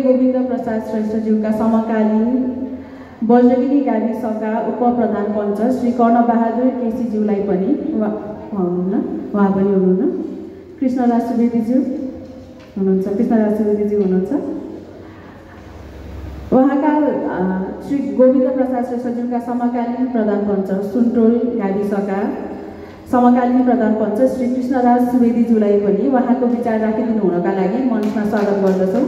गोविन्द प्रसाद श्रेष्ठज्यूका समकालीन बज्रगिरी गाविसका उपप्रधान पञ्च श्री कर्णबहादुर केसीज्यूलाई पनि उहाँ पनि हुनुहुन्न। कृष्णराज सुवेदीज्यू हुनुहुन्छ, कृष्णराज सुवेदीज्यू हुनुहुन्छ। उहाँका श्री गोविन्द प्रसाद श्रेष्ठज्यूका समकालीन प्रधान पञ्च सुनटोल गाविसका समकालीन प्रधान पञ्च श्री कृष्णराज सुवेदीज्यूलाई पनि उहाँको विचार राखिदिनु हुनका लागि मञ्चमा स्वागत गर्दछौँ।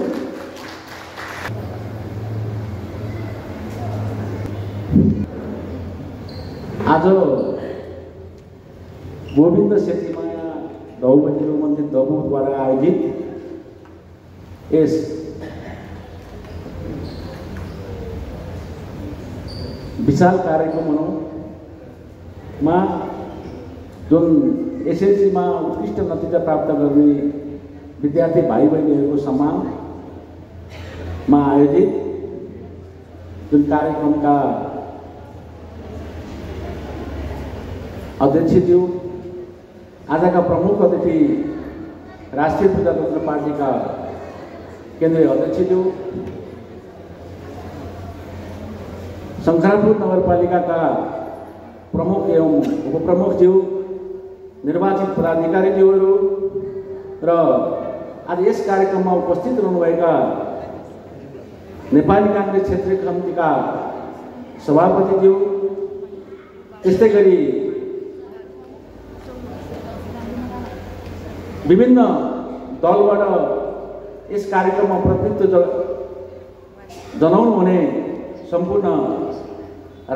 आज गोविन्द सेतीमाया दौबन्दी मन्दिर दबुद्वारा आयोजित यस विशाल कार्यक्रममा जुन एसएलसीमा उत्कृष्ट नतिजा प्राप्त गर्ने विद्यार्थी भाइ बहिनीहरूको सम्मानमा आयोजित जुन कार्यक्रमका अध्यक्षज्यू, आजका प्रमुख अतिथि राष्ट्रिय प्रजातन्त्र पार्टीका केन्द्रीय अध्यक्षज्यू, शङ्करापुर नगरपालिकाका प्रमुख एवं उपप्रमुखज्यू, निर्वाचित पदाधिकारीज्यूहरू र आज यस कार्यक्रममा उपस्थित रहनुभएका नेपाली काङ्ग्रेस क्षेत्रीय समितिका सभापतिज्यू, त्यस्तै गरी विभिन्न दलबाट यस कार्यक्रममा प्रतिनिधित्व जनाउनु हुने सम्पूर्ण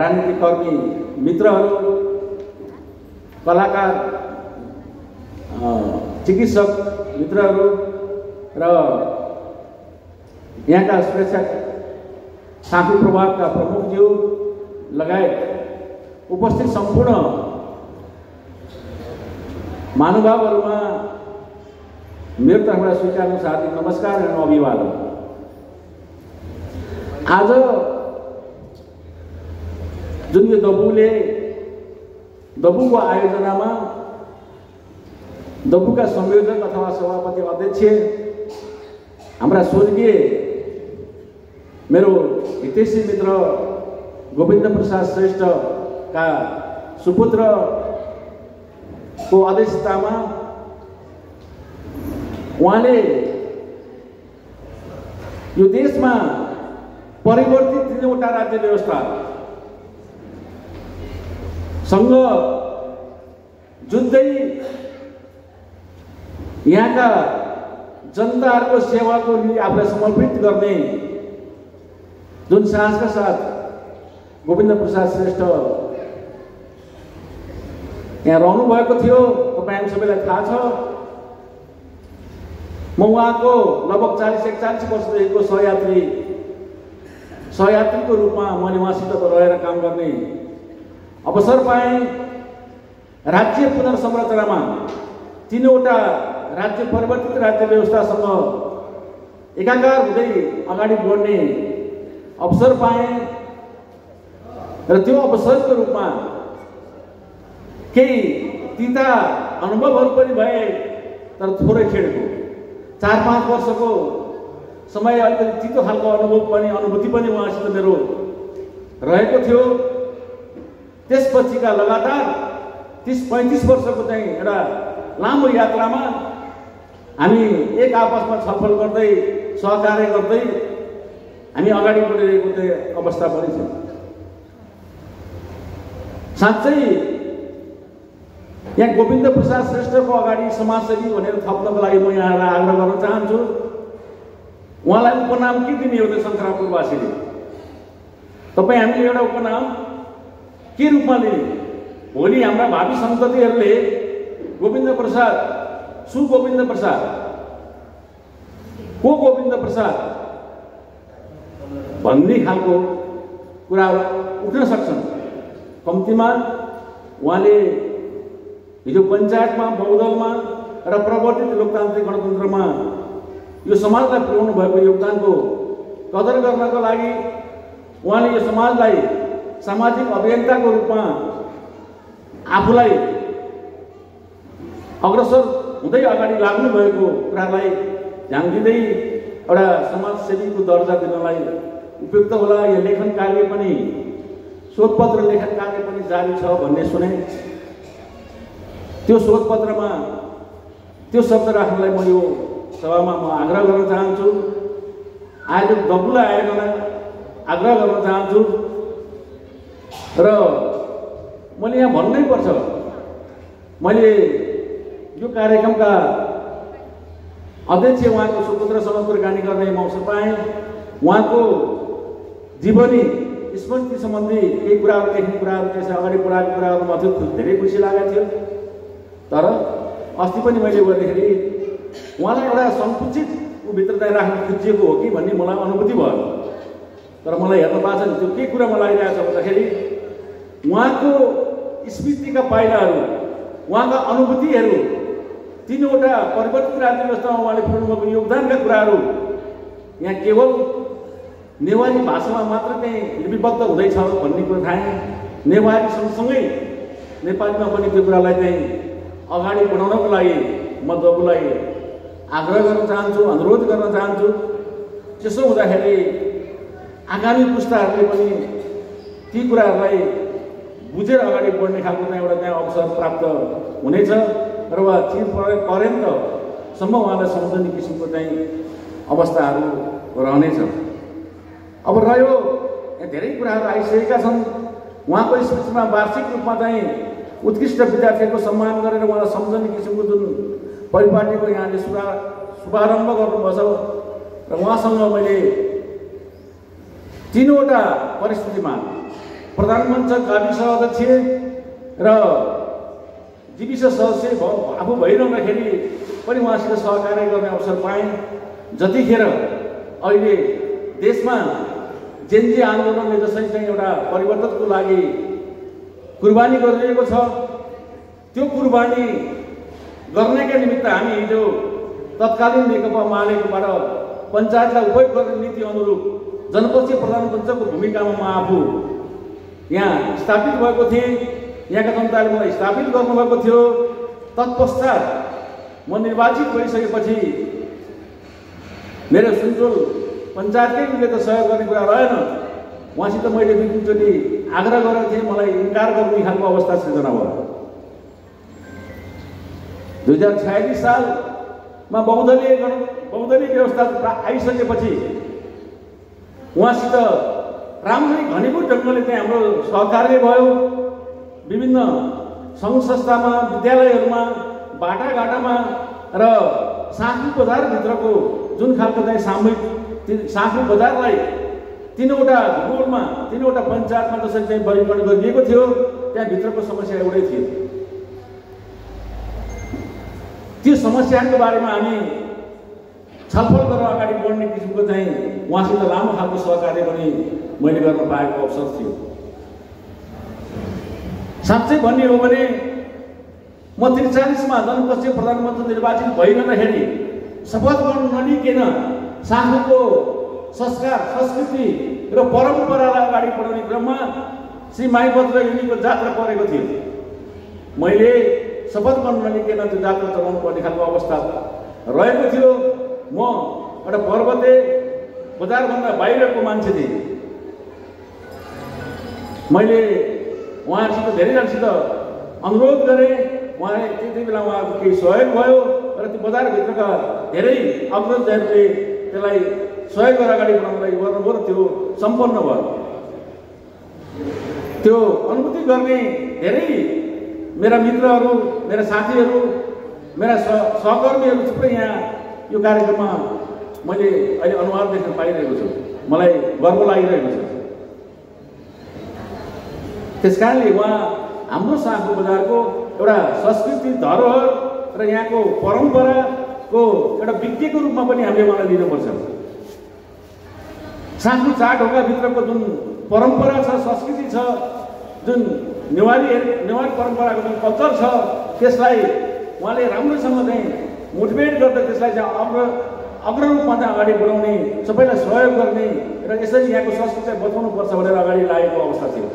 राजनीतिक कर्मी मित्रहरू, कलाकार, चिकित्सक मित्रहरू र यहाँका सुरक्षा साथी प्रभागका प्रमुखज्यू लगायत उपस्थित सम्पूर्ण महानुभावहरूमा मेरो तर्फबाट स्वीकार्नु हार्दिक नमस्कार एवं अभिवादन। आज जुन यो दबुको आयोजनामा दबुका संयोजक अथवा सभापति अध्यक्ष हाम्रा स्वर्गीय मेरो हितैषी मित्र गोविन्द प्रसाद श्रेष्ठका सुपुत्रको अध्यक्षतामा उहाँले यो देशमा परिवर्तित 3वटा राज्य व्यवस्था सँग जुझ्दै यहाँका जनताहरूको सेवाको निम्ति आफूलाई समर्पित गर्ने जुन साहसका साथ गोविन्द प्रसाद श्रेष्ठ यहाँ रहनु भएको थियो, तपाईँ सबैलाई थाहा छ। म उहाँको लगभग 40-41 वर्षदेखिको सहयात्रीको रूपमा मैले उहाँसित रहेर काम गर्ने अवसर पाएँ। राज्य पुनर्संरचनामा 3वटा राज्य परिवर्तित राज्य व्यवस्थासँग एकाकार हुँदै अगाडि बढ्ने अवसर पाएँ र त्यो अवसरको रूपमा केही तिता अनुभवहरू पनि भए, तर थोरै खेडको 4-5 वर्षको समय अलिकति तितो खालको अनुभूति पनि उहाँसित मेरो रहेको थियो। त्यसपछिका लगातार 30-35 वर्षको चाहिँ एउटा लामो यात्रामा हामी एक आपसमा छलफल गर्दै सहकार्य गर्दै हामी अगाडि बढिरहेको चाहिँ अवस्था पनि छ। साँच्चै यहाँ गोविन्द प्रसाद श्रेष्ठको अगाडि समाजसेवी भनेर थप्नको लागि म यहाँलाई आग्रह गर्न चाहन्छु। उहाँलाई उपनाम के दिने हो त शङ्करापुरवासीले? तपाईँ हामीले एउटा उपनाम के रूपमा लिने? भोलि हाम्रा भावी सन्ततिहरूले गोविन्द प्रसाद, सुगोविन्द प्रसाद, को गोविन्द प्रसाद भन्ने खालको कुराहरू उठ्न सक्छन्। कम्तीमा उहाँले हिजो पञ्चायतमा, बहुदलमा र प्रवर्तित लोकतान्त्रिक गणतन्त्रमा यो समाजलाई पुर्याउनु भएको योगदानको कदर गर्नको लागि उहाँले यो समाजलाई सामाजिक अभियन्ताको रूपमा आफूलाई अग्रसर हुँदै अगाडि लाग्नु भएको कुरालाई ध्यान दिँदै एउटा समाजसेवीको दर्जा दिनलाई उपयुक्त होला। यो लेखन कार्य पनि शोधपत्र लेखन कार्य पनि जारी छ भन्ने सुने। त्यो शोधपत्रमा त्यो शब्द राख्नलाई म यो सभामा म आग्रह गर्न चाहन्छु। आयोजक दबुला आयोगलाई आग्रह गर्न चाहन्छु र मैले यहाँ भन्नै पर्छ, मैले यो कार्यक्रमका अध्यक्ष उहाँको सुपुत्रसँग कुराकानी गर्ने अवसर पाएँ। उहाँको जीवनी स्मृति सम्बन्धी केही कुराहरू लेख्ने कुराहरू त्यसै अगाडि बढाएको कुराहरूमा थियो, धेरै खुसी लागेको थियो। तर अस्ति पनि मैले गर्दाखेरि उहाँलाई एउटा सङ्कुचित भित्र चाहिँ राख्न खोजिएको हो कि भन्ने मलाई अनुभूति भयो। तर मलाई हेर्न पाएको छ त्यो के कुरामा लागिरहेको छ भन्दाखेरि उहाँको स्मृतिका पाइलाहरू, उहाँका अनुभूतिहरू, तीनवटा परिवर्तित राज्य व्यवस्थामा उहाँले पुर्याउनुभएको योगदानका कुराहरू यहाँ केवल नेवारी भाषामा मात्र चाहिँ लिपिबद्ध हुँदैछ भन्ने कुरा थाहा। नेवारी सँगसँगै नेपालीमा पनि त्यो कुरालाई चाहिँ अगाडि बढाउनको लागि म दबुलाई आग्रह गर्न चाहन्छु, अनुरोध गर्न चाहन्छु। त्यसो हुँदाखेरि आगामी पुस्ताहरूले पनि ती कुराहरूलाई बुझेर अगाडि बढ्ने खालको चाहिँ एउटा त्यहाँ अवसर प्राप्त हुनेछ र वा चिरपर्यन्तसम्म उहाँलाई सम्झने किसिमको चाहिँ अवस्थाहरू रहनेछ। अब रह्यो धेरै कुराहरू आइसकेका छन्। उहाँको स्मृतिमा वार्षिक रूपमा चाहिँ उत्कृष्ट विद्यार्थीहरूको सम्मान गरेर उहाँलाई सम्झने किसिमको जुन परिपाटीको यहाँले शुभारम्भ गर्नुभएको छ र उहाँसँग मैले तीनवटा परिस्थितिमा प्रधानमन्त्री, गाविस अध्यक्ष र जीविस सदस्य आफू भइरहँदाखेरि पनि उहाँसित सहकार्य गर्ने अवसर पाएँ। जतिखेर अहिले देशमा जेनजी आन्दोलनले जसरी चाहिँ एउटा परिवर्तनको लागि कुर्बानी गरिरहेको छ, त्यो कुर्बानी गर्नका निमित्त हामी हिजो तत्कालीन नेकपा मालेकोबाट पञ्चायतलाई उपयोग गर्ने नीति अनुरूप जनपक्षीय प्रधानमन्त्रीको भूमिकामा म आफू यहाँ स्थापित भएको थिएँ। यहाँका जनताले मलाई स्थापित गर्नुभएको थियो। तत्पश्चात म निर्वाचित भइसकेपछि मेरो सुनचोल पञ्चायतकै रूपले त सहयोग गर्ने कुरा रहेन। उहाँसित मैले दुई तिनचोटि आग्रह गरेको थिएँ, मलाई इन्कार गर्ने खालको अवस्था सृजना भयो। 2046 सालमा बहुदलीय व्यवस्था आइसकेपछि उहाँसित राम्ररी घनीभूत ढङ्गले चाहिँ हाम्रो सहकार्य भयो। विभिन्न सङ्घ संस्थामा, विद्यालयहरूमा, बाटाघाटामा र साँखु बजारभित्रको जुन खालको चाहिँ सामूहिक साँखु बजारलाई तीनवटा भूगोलमा, तीनवटा पञ्चायतमा जसरी चाहिँ वर्गीकरण गरिएको थियो, त्यहाँभित्रको समस्या एउटै थियो। त्यो समस्याहरूको बारेमा हामी छलफल गरेर अगाडि बढ्ने किसिमको चाहिँ उहाँसित लामो खालको सहकार्य पनि मैले गर्न पाएको अवसर थियो। साँच्चै भन्ने हो भने म 43मा जनपक्षीय प्रधानमन्त्री निर्वाचित भइरहँदाखेरि शपथ ग्रहण नलिकन साँखुको संस्कार, संस्कृति र परम्परालाई अगाडि बढाउने क्रममा श्री माइबद्र युनिको जात्रा परेको थियो। मैले शपथ ग्रहण नलिकन त्यो जात्रा चलाउनु पर्ने खालको अवस्था रहेको थियो। म एउटा पर्वते बजारभन्दा बाहिरको मान्छे थिएँ। मैले उहाँहरूसित धेरैजनासित अनुरोध गरेँ। उहाँले त्यति बेला उहाँको केही सहयोग भयो र त्यो बजारभित्रका धेरै अग्रजहरूले त्यसलाई सहयोग गरेर अगाडि बढाउनलाई गर्नुभयो र त्यो सम्पन्न भयो। त्यो अनुभूति गर्ने धेरै मेरा मित्रहरू, मेरा साथीहरू, मेरा सहकर्मीहरू थुप्रै यहाँ यो कार्यक्रममा मैले अहिले अनुहार देख्न पाइरहेको छु। मलाई गर्व लागिरहेको छ। त्यस कारणले उहाँ हाम्रो साँखु बजारको एउटा संस्कृति, धरोहर र यहाँको परम्पराको एउटा व्यक्तिको रूपमा पनि हामीले उहाँलाई लिनुपर्छ। साँखु चाडढोकाभित्रको जुन परम्परा छ, संस्कृति छ, जुन नेवारी परम्पराको जुन कल्चर छ, त्यसलाई उहाँले राम्रोसँग चाहिँ मोटिभेट गर्दा त्यसलाई चाहिँ अग्ररूपमा चाहिँ अगाडि बढाउने, सबैलाई सहयोग गर्ने र यसरी यहाँको संस्कृतिलाई बचाउनुपर्छ भनेर अगाडि लागेको अवस्था थियो।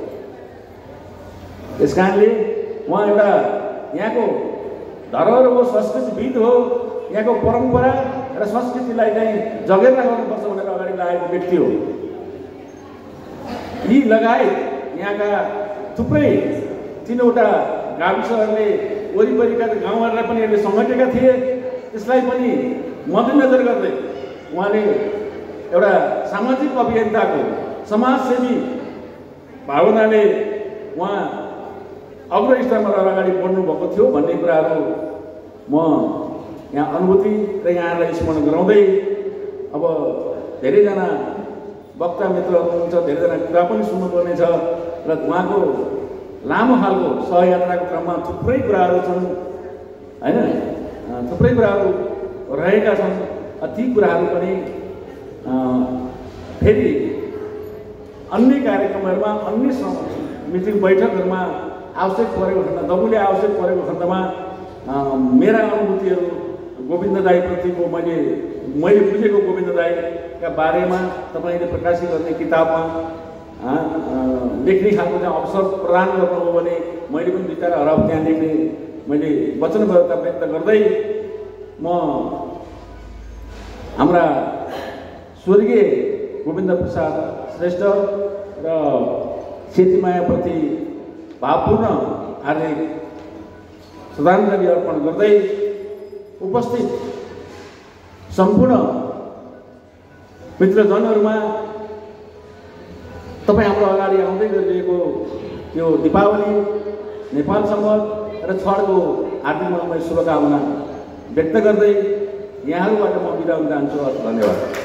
त्यस कारणले उहाँ एउटा यहाँको धरोहर हो, संस्कृतिविद हो, यहाँको परम्परा र संस्कृतिलाई चाहिँ जगेर्ना गर्नुपर्छ भनेर अगाडि लागेको व्यक्ति हो। यी लगायत यहाँका थुप्रै 3वटा गाविसहरूले वरिपरिका गाउँहरूलाई पनि यसले समेटेका थिए। त्यसलाई पनि मध्यनजर गर्दै उहाँले एउटा सामाजिक अभियन्ताको समाजसेवी भावनाले उहाँ अग्रस्तरमा रहेर अगाडि बढ्नु भएको थियो भन्ने कुराहरू म यहाँ अनुभूति र यहाँलाई स्मरण गराउँदै अब धेरैजना वक्ता मित्रहरू हुनुहुन्छ, धेरैजना कुरा पनि सुन्नुपर्ने छ र उहाँको लामो खालको सहयात्राको क्रममा थुप्रै कुराहरू छन् हैन, थुप्रै कुराहरू रहेका छन्। ती कुराहरू पनि फेरि अन्य कार्यक्रमहरूमा, अन्य मिटिङ बैठकहरूमा आवश्यक परेको खण्ड, दबुले आवश्यक परेको खण्डमा मेरा अनुभूतिहरू गोविन्द दाईप्रतिको मैले बुझेको गोविन्द दाईका बारेमा तपाईँले प्रकाशित गर्ने किताबमा लेख्ने खालको चाहिँ अवसर प्रदान गर्नुभयो भने मैले पनि 2-4 हराब त्यहाँ लेख्ने मैले वचनबद्धता व्यक्त गर्दै म हाम्रा स्वर्गीय गोविन्द प्रसाद श्रेष्ठ र सेतीमायाप्रति भावपूर्ण हार्दिक श्रद्धाञ्जली अर्पण गर्दै उपस्थित सम्पूर्ण मित्रजनहरूमा तपाईँ हाम्रो अगाडि आउँदै गरिरहेको यो दीपावली नेपाल सम्वत र छठको हार्दिक मनमय शुभकामना व्यक्त गर्दै यहाँहरूबाट म बिदा हुन चाहन्छु। धन्यवाद।